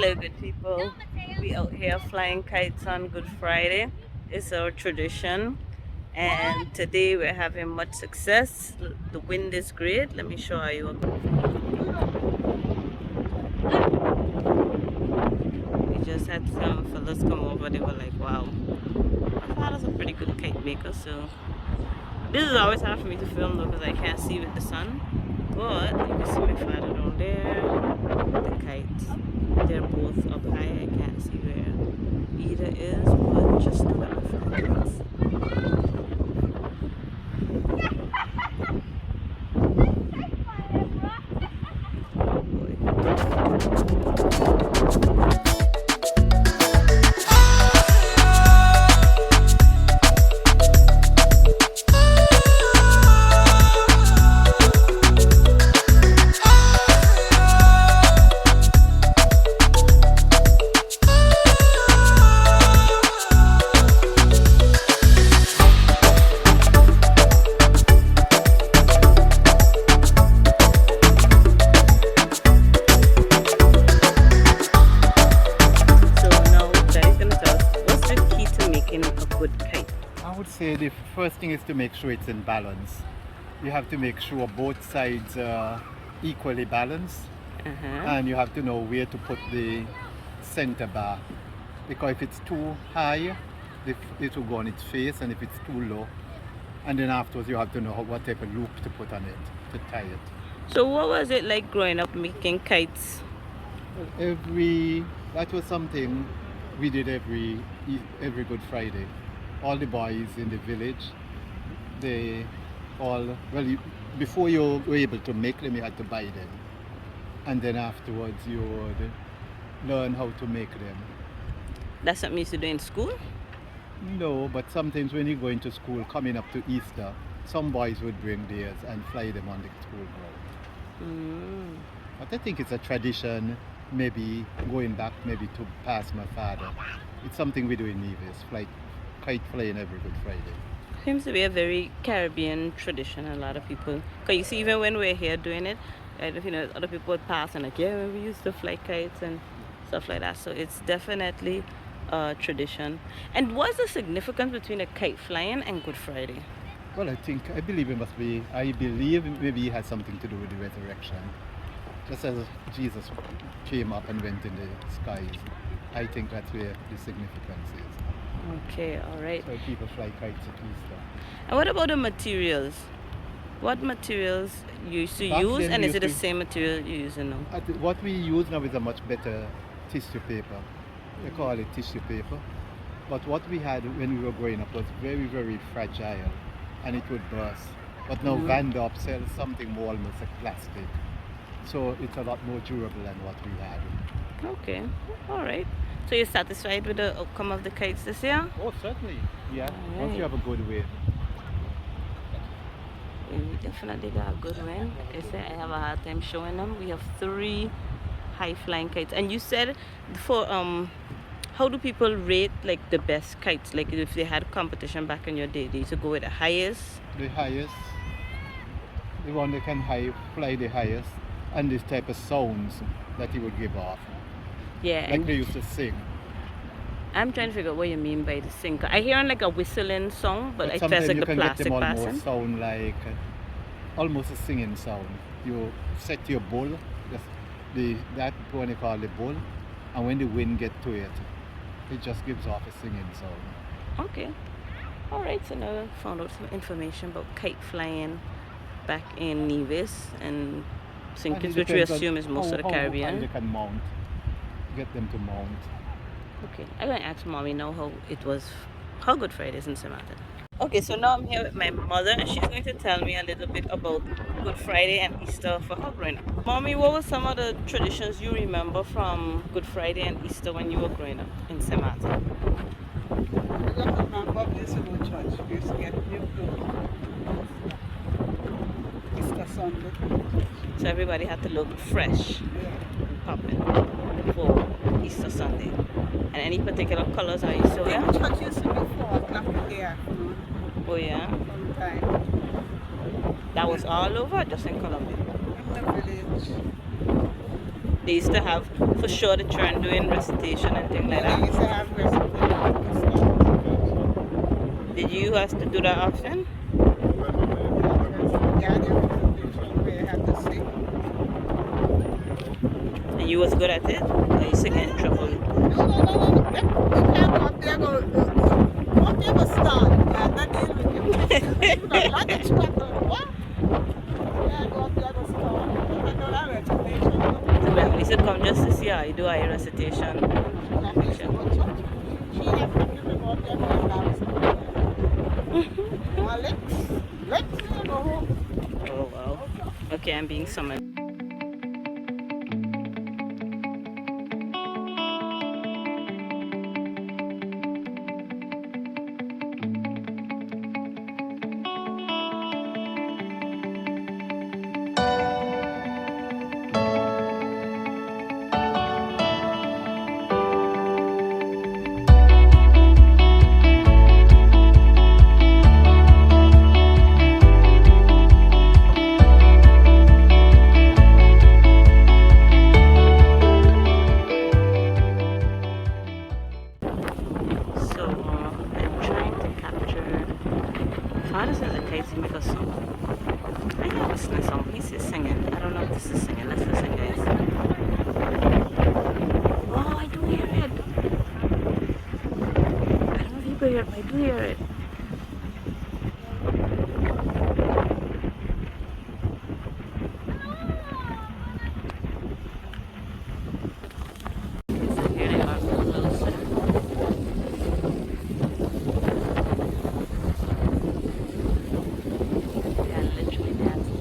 Hello, good people. We out here flying kites on Good Friday. It's our tradition, and today we're having much success. The wind is great. Let me show you. We just had some fellas come over. They were like, "Wow, my father's a pretty good kite maker." So this is always hard for me to film though because I can't see with the sun. But you can see my father down there. The kites. They're both up high. I can't see where either is, but just look at my friends. Oh boy. I would say the first thing is to make sure it's in balance. You have to make sure both sides are equally balanced, and you have to know where to put the center bar, because if it's too high, it will go on its face, and if it's too low, and then afterwards you have to know what type of loop to put on it to tie it. So what was it like growing up making kites? That was something we did every Good Friday. All the boys in the village, before you were able to make them, you had to buy them, and then afterwards you would learn how to make them. That's something you used to do in school? No, but sometimes when you go into school, coming up to Easter, some boys would bring theirs and fly them on the school ground. But I think it's a tradition, maybe going back maybe to past my father. It's something we do in Nevis, kite flying every Good Friday. Seems to be a very Caribbean tradition. A lot of people, because you see, even when we're here doing it, other people would pass and like, yeah, we used to fly kites and stuff like that. So it's definitely a tradition. And what's the significance between a kite flying and Good Friday? Well, I believe maybe it has something to do with the resurrection. Just as Jesus came up and went in the skies, I think that's where the significance is. Okay, all right. So people fly kites at Easter. And what about the materials? What materials you used to use, and is it the same material you're using now? What we use now is a much better tissue paper. They call it tissue paper. But what we had when we were growing up was very, very fragile, and it would burst. But now Van Dorp sells something more almost like plastic. So it's a lot more durable than what we had. Okay, all right. So you're satisfied with the outcome of the kites this year? Oh, certainly. Yeah, once you have a good wind. We definitely got a good wind. Like I said, I have a hard time showing them. We have 3 high flying kites. And you said for how do people rate like the best kites? Like if they had competition back in your day, they used to go with the highest? The highest. The one that can fly the highest, and this type of sounds that he would give off. Yeah. Like they used to sing. I'm trying to figure out what you mean by the sing. I hear like a whistling song, but I feel sometimes like you the can plastic get them passing. almost sound like almost a singing sound. You set your bull, that one you call the bull, and when the wind gets to it, it just gives off a singing sound. Okay. All right. So now I found out some information about kite flying back in Nevis and St. Kitts, which we assume is most of the Caribbean. How they can mount, get them to mount. Okay, I'm going to ask Mommy now how Good Friday is in St. Martin. Okay, so now I'm here with my mother, and she's going to tell me a little bit about Good Friday and Easter for her growing up. Mommy, what were some of the traditions you remember from Good Friday and Easter when you were growing up in St. Martin? We used to go to church. We used to get new clothes. Easter Sunday. So everybody had to look fresh and popping for Easter Sunday. And any particular colors are you still wear? Church used to be 4 o'clock in the afternoon. Oh yeah? Sometime. That was all over, just in Colombia? In the village. They used to have, for sure, the trend doing recitation and things like And I used that. to have recipes. Did you have to do that often? Yeah, there was recitation where you have to sing. And you was good at it? Or you used to get in trouble? No. You can't go up there, go up there, go start. Yeah, that deal with you. You don't like it, you have to, what? Yeah, go up there, go start. You can do that recitation. So when we used to come just to see how you do our recitation. Like, I used to go to church. She had to give me go up there, go embarrass me. Let's go home. Oh wow. Okay, I'm being summoned. So I'm trying to capture. Father says the kites make a song. I hear listening song. He's singing. I don't know if this is singing. Let's listen, guys. Oh, I do hear it. I don't know if you can hear it, but I do hear it. So here they are closer. They are literally dancing.